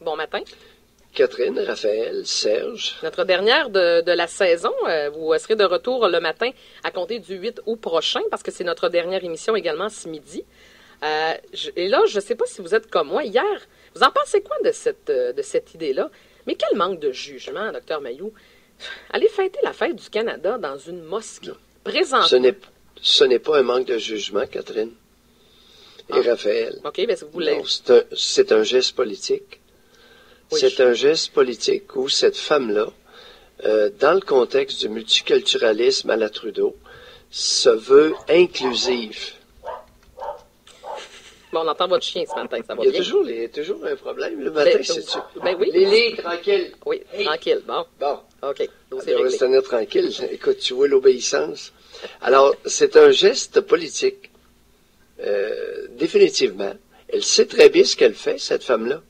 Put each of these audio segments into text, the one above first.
bon matin. Catherine, Raphaël, Serge. Notre dernière de la saison. Vous serez de retour le matin à compter du 8 août prochain parce que c'est notre dernière émission également ce midi. Et là, je ne sais pas si vous êtes comme moi. Hier, vous en pensez quoi de cette idée-là? Mais quel manque de jugement, Dr Mailloux. Allez fêter la fête du Canada dans une mosquée. Présentement. Ce n'est pas un manque de jugement, Catherine. Et Raphaël. OK, bien, si vous voulez. C'est un geste politique. Oui, c'est un geste politique où cette femme-là, dans le contexte du multiculturalisme à la Trudeau, se veut inclusive. Bon, on entend votre chien ce matin, ça va bien. Il y a toujours un problème le matin, c'est-tu? Ben oui. Lily, tranquille. Oui, hey. Tranquille, bon. Bon. OK. On va se tenir tranquille. Écoute, tu vois l'obéissance. Alors, c'est un geste politique. Définitivement. Elle sait très bien ce qu'elle fait, cette femme-là.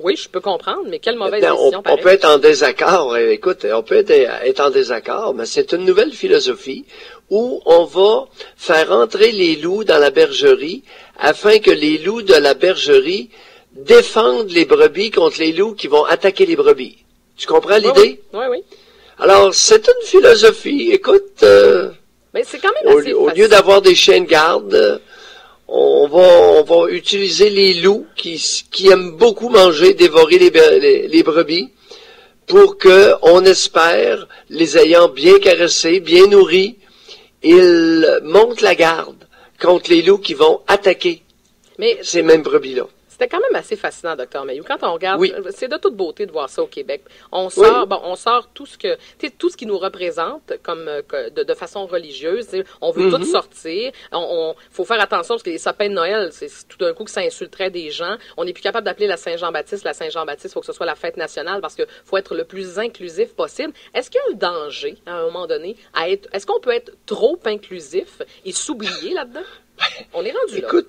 Oui, je peux comprendre, mais quelle mauvaise décision, on peut être en désaccord. Écoute, on peut être en désaccord, mais c'est une nouvelle philosophie où on va faire entrer les loups dans la bergerie afin que les loups de la bergerie défendent les brebis contre les loups qui vont attaquer les brebis. Tu comprends l'idée? Oui, oui. Alors, c'est une philosophie. Écoute, mais c'est quand même assez au lieu d'avoir des chiens de garde, on va utiliser les loups qui aiment beaucoup manger, dévorer les brebis, pour que, on espère, les ayant bien caressés, bien nourris, ils montent la garde contre les loups qui vont attaquer ces mêmes brebis-là. C'était quand même assez fascinant, Dr Mailloux. Quand on regarde, oui. C'est de toute beauté de voir ça au Québec. On sort, oui. On sort tout ce qui nous représente comme de façon religieuse. On veut tout sortir. Faut faire attention parce que les sapins de Noël, c'est tout d'un coup que ça insulterait des gens. On n'est plus capable d'appeler la Saint-Jean-Baptiste. La Saint-Jean-Baptiste, il faut que ce soit la fête nationale parce que faut être le plus inclusif possible. Est-ce qu'il y a un danger, à un moment donné, est-ce qu'on peut être trop inclusif et s'oublier là-dedans? On est rendu là. Écoute,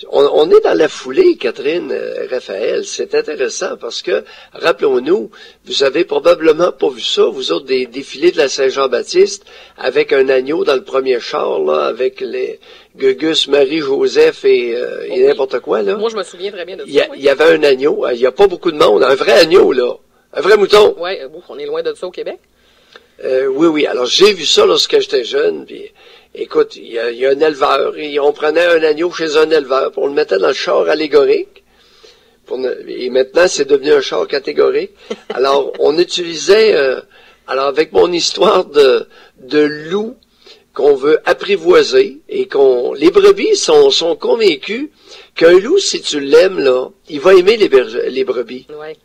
on est dans la foulée, Catherine, Raphaël. C'est intéressant parce que, rappelons-nous, vous avez probablement pas vu ça, vous autres, des défilés de la Saint-Jean-Baptiste avec un agneau dans le premier char, là, avec les Gugus, Marie-Joseph et n'importe quoi, là. Moi, je me souviens très bien de ça. Il y avait un agneau, il n'y a pas beaucoup de monde, un vrai agneau, là. Un vrai mouton. Oui, on est loin de ça au Québec. Oui. Alors, j'ai vu ça lorsque j'étais jeune, puis... Écoute, il y a un éleveur, et on prenait un agneau chez un éleveur, puis on le mettait dans le char allégorique, et maintenant c'est devenu un char catégorique. Alors, on utilisait, alors avec mon histoire de loup qu'on veut apprivoiser, et les brebis sont convaincus qu'un loup, si tu l'aimes, là, il va aimer les brebis. Ouais.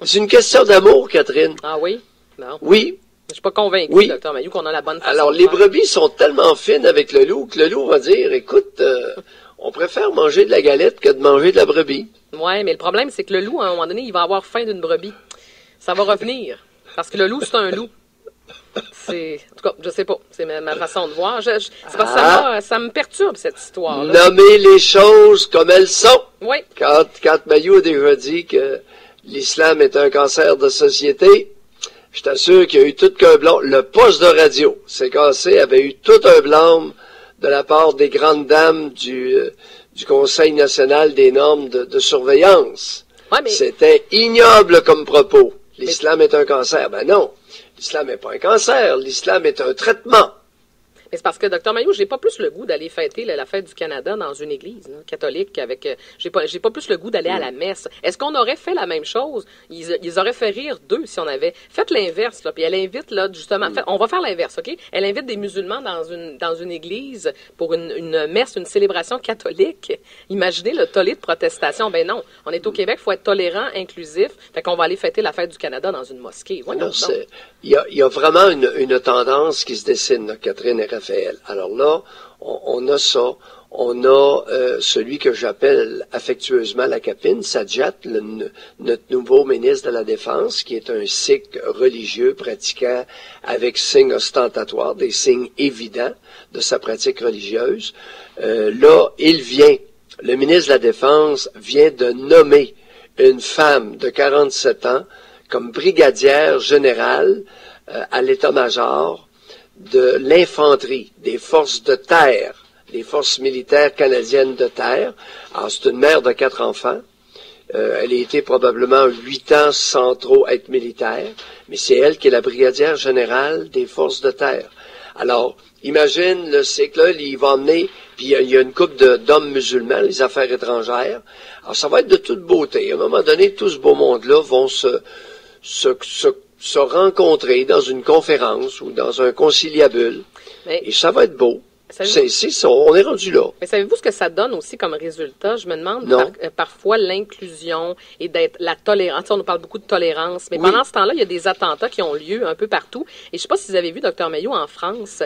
C'est une question d'amour, Catherine. Ah oui? Non. Oui. Je suis pas convaincu, Dr Mailloux, qu'on a la bonne façon. Alors, les brebis sont tellement fines avec le loup que le loup va dire, écoute, on préfère manger de la galette que de manger de la brebis. Oui, mais le problème, c'est que le loup, à un moment donné, il va avoir faim d'une brebis. Ça va revenir. Parce que le loup, c'est un loup. En tout cas, je sais pas. C'est ma façon de voir. C'est parce que ça me perturbe, cette histoire-là. Nommer les choses comme elles sont. Oui. Quand Mailloux a déjà dit que l'islam est un cancer de société, je t'assure qu'il y a eu tout qu'un blâme. Le poste de radio, CKC, avait eu tout un blâme de la part des grandes dames du Conseil national des normes de surveillance. Ouais, mais... C'était ignoble comme propos. L'islam est un cancer. Ben non, l'islam n'est pas un cancer. L'islam est un traitement. Mais c'est parce que, Dr Mailloux, j'ai pas plus le goût d'aller fêter la fête du Canada dans une église catholique avec... j'ai pas plus le goût d'aller à la messe. Est-ce qu'on aurait fait la même chose? Ils auraient fait rire d'eux si on avait... Faites l'inverse, là, puis elle invite, là, justement... on va faire l'inverse, OK? Elle invite des musulmans dans une église pour une messe, une célébration catholique. Imaginez le tollé de protestation. Ben non, on est au Québec, il faut être tolérant, inclusif. Fait qu'on va aller fêter la fête du Canada dans une mosquée. Voyons donc. Il y a vraiment une tendance qui se dessine, là, Catherine et Raphaël. Alors là, on a ça. On a celui que j'appelle affectueusement la capine, Sajjat, notre nouveau ministre de la Défense, qui est un sikh religieux pratiquant avec signes ostentatoires, des signes évidents de sa pratique religieuse. Là, le ministre de la Défense vient de nommer une femme de 47 ans comme brigadière générale à l'état-major de l'infanterie, des forces de terre, les forces militaires canadiennes de terre. Alors, c'est une mère de 4 enfants. Elle a été probablement 8 ans sans trop être militaire, mais c'est elle qui est la brigadière générale des forces de terre. Alors, imagine le cycle, là, il va emmener, puis il y a une couple d'hommes musulmans, les affaires étrangères. Alors, ça va être de toute beauté. À un moment donné, tout ce beau monde-là vont se rencontrer dans une conférence ou dans un conciliabule, et ça va être beau. C'est ça, on est rendu là. Mais savez-vous ce que ça donne aussi comme résultat? Je me demande parfois l'inclusion et d'être la tolérance. On nous parle beaucoup de tolérance, mais pendant ce temps-là, il y a des attentats qui ont lieu un peu partout. Et je ne sais pas si vous avez vu, Dr Mailloux, en France,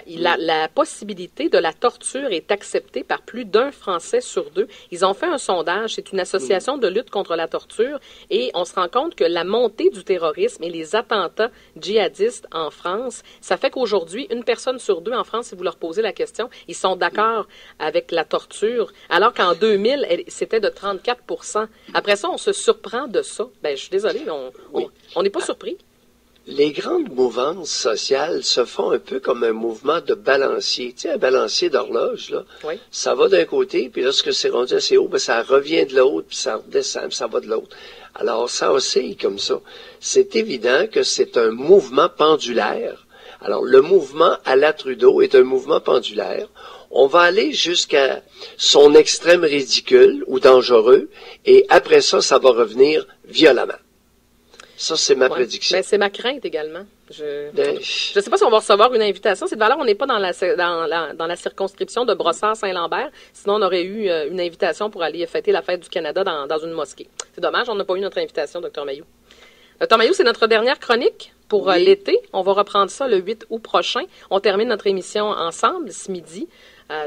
la possibilité de la torture est acceptée par plus d'un Français sur 2. Ils ont fait un sondage, c'est une association de lutte contre la torture, et on se rend compte que la montée du terrorisme et les attentats djihadistes en France, ça fait qu'aujourd'hui, une personne sur 2 en France, si vous leur posez la question, ils sont d'accord avec la torture, alors qu'en 2000, c'était de 34%. Après ça, on se surprend de ça. Ben, je suis désolée, on n'est pas surpris. Les grandes mouvances sociales se font un peu comme un mouvement de balancier. Tu sais, un balancier d'horloge, là. Oui. Ça va d'un côté, puis lorsque c'est rendu assez haut, ben, ça revient de l'autre, puis ça redescend, puis ça va de l'autre. Alors, ça oscille comme ça. C'est évident que c'est un mouvement pendulaire. Alors, le mouvement à la Trudeau est un mouvement pendulaire. On va aller jusqu'à son extrême ridicule ou dangereux, et après ça, ça va revenir violemment. Ça, c'est ma prédiction. Ben, c'est ma crainte également. Je ne sais pas si on va recevoir une invitation. Cette fois-là, on n'est pas dans la circonscription de Brossard-Saint-Lambert. Sinon, on aurait eu une invitation pour aller fêter la fête du Canada dans une mosquée. C'est dommage, on n'a pas eu notre invitation, Dr Mailloux. Dr Mailloux, c'est notre dernière chronique pour l'été. On va reprendre ça le 8 août prochain. On termine notre émission ensemble ce midi.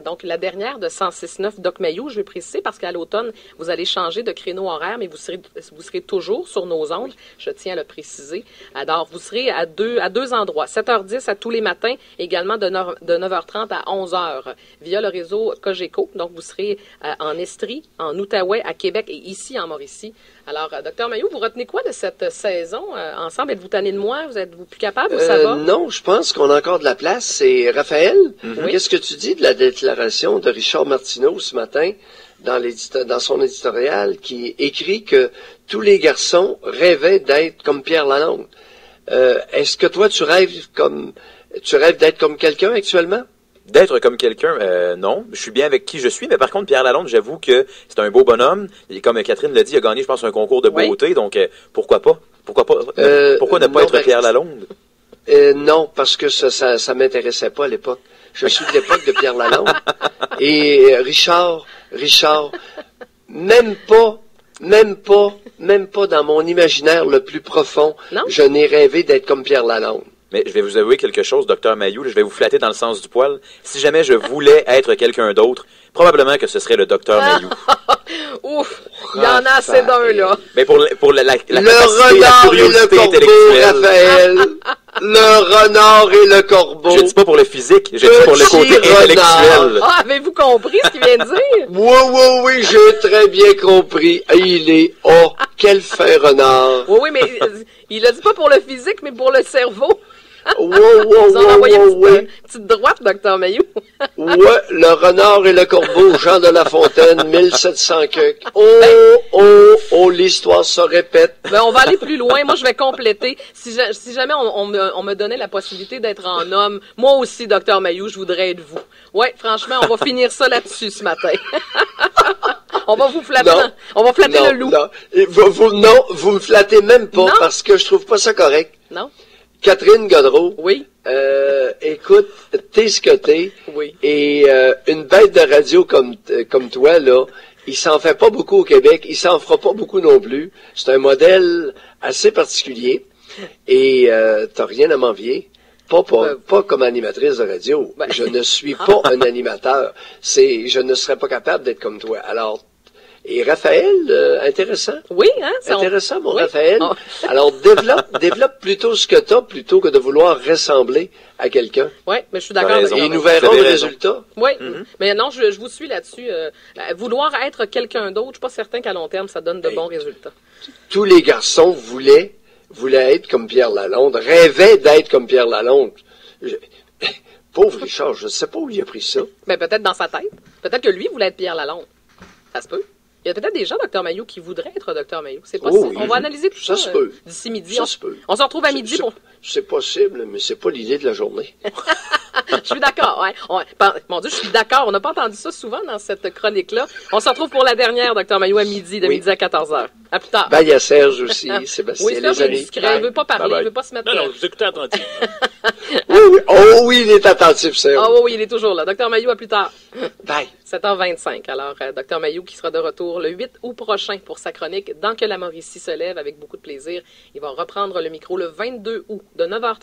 Donc, la dernière de 106.9 Doc Mailloux, je vais préciser, parce qu'à l'automne, vous allez changer de créneau horaire, mais vous serez toujours sur nos ondes, je tiens à le préciser. Alors, vous serez à deux endroits, 7h10 à tous les matins, également de 9h30 à 11h, via le réseau Cogeco. Donc, vous serez en Estrie, en Outaouais, à Québec et ici en Mauricie. Alors, Dr Mailloux, vous retenez quoi de cette saison ensemble? Êtes-vous tanné de moi? Êtes-vous plus capable ou ça va? Non, je pense qu'on a encore de la place. C'est Raphaël. Oui. Qu'est-ce que tu dis de la déclaration de Richard Martineau ce matin dans son éditorial qui écrit que tous les garçons rêvaient d'être comme Pierre Lalonde? Est-ce que toi, tu rêves d'être comme quelqu'un actuellement? D'être comme quelqu'un, non. Je suis bien avec qui je suis, mais par contre, Pierre Lalonde, j'avoue que c'est un beau bonhomme. Et comme Catherine l'a dit, il a gagné, je pense, un concours de beauté, donc pourquoi pas? Pourquoi ne pas être Pierre Lalonde? Non, parce que ça m'intéressait pas à l'époque. Je suis de l'époque de Pierre Lalonde. Et Richard, même pas dans mon imaginaire le plus profond, je n'ai rêvé d'être comme Pierre Lalonde. Mais je vais vous avouer quelque chose, Dr Mailloux, je vais vous flatter dans le sens du poil. Si jamais je voulais être quelqu'un d'autre, probablement que ce serait le Dr Mailloux. Ouf, il y en a assez d'un, là. Mais pour la capacité, la curiosité intellectuelle. Raphaël. Le renard et le corbeau. Je dis pas pour le physique, je dis pour le côté intellectuel. Ah, avez-vous compris ce qu'il vient de dire? Oui, j'ai très bien compris. Quel fin renard. Oui, mais il a dit pas pour le physique, mais pour le cerveau. Vous en envoyez une petite droite, Dr Mailloux. Le renard et le corbeau, Jean de La Fontaine, 1700 cucs. L'histoire se répète. Ben, on va aller plus loin. Moi, je vais compléter. Si jamais on me donnait la possibilité d'être un homme, moi aussi, Dr Mailloux, je voudrais être vous. Ouais, franchement, on va finir ça là-dessus ce matin. On va vous flatter. On va flatter le loup. Non, vous me flattez même pas parce que je trouve pas ça correct. Non. Catherine Godreau. Oui. Écoute, t'es ce que t'es. Oui. Et une bête de radio comme toi, là, il s'en fait pas beaucoup au Québec, il s'en fera pas beaucoup non plus. C'est un modèle assez particulier. Et t'as rien à m'envier. Pas comme animatrice de radio. Je ne suis pas un animateur. Je ne serais pas capable d'être comme toi. Alors, et Raphaël, intéressant. Oui, hein? Intéressant, mon Raphaël. Oh. Alors, développe plutôt ce que t'as, plutôt que de vouloir ressembler à quelqu'un. Oui, mais je suis d'accord. Et nous verrons le résultat. Oui, mais non, je vous suis là-dessus. Vouloir être quelqu'un d'autre, je suis pas certain qu'à long terme, ça donne de bons résultats. Tous les garçons voulaient être comme Pierre Lalonde, rêvaient d'être comme Pierre Lalonde. Pauvre Richard, je ne sais pas où il a pris ça. Ben, peut-être dans sa tête. Peut-être que lui voulait être Pierre Lalonde. Ça se peut. Il y a peut-être des gens, Dr Mailloux, qui voudraient être Dr Mailloux. C'est possible. Oui, on va analyser tout ça, se peut. D'ici midi. Ça se peut. On se retrouve à midi pour... C'est possible, mais c'est pas l'idée de la journée. Je suis d'accord. Ouais. Mon Dieu, je suis d'accord. On n'a pas entendu ça souvent dans cette chronique-là. On se retrouve pour la dernière, Dr Mailloux, à midi, de midi à 14h. À plus tard. Ben, il y a Serge aussi, Sébastien, oui, Serge est discret. Il ne veut pas parler. Il ne veut pas se mettre... Non, je vous écoutez attentivement. Oui. Oh oui, il est attentif, Serge. Oh oui, il est toujours là. Dr Mailloux, à plus tard. Bye. 7h25. Alors, Dr Mailloux qui sera de retour le 8 août prochain pour sa chronique « Dans que la Mauricie se lève » avec beaucoup de plaisir. Il va reprendre le micro le 22 août de 9h30.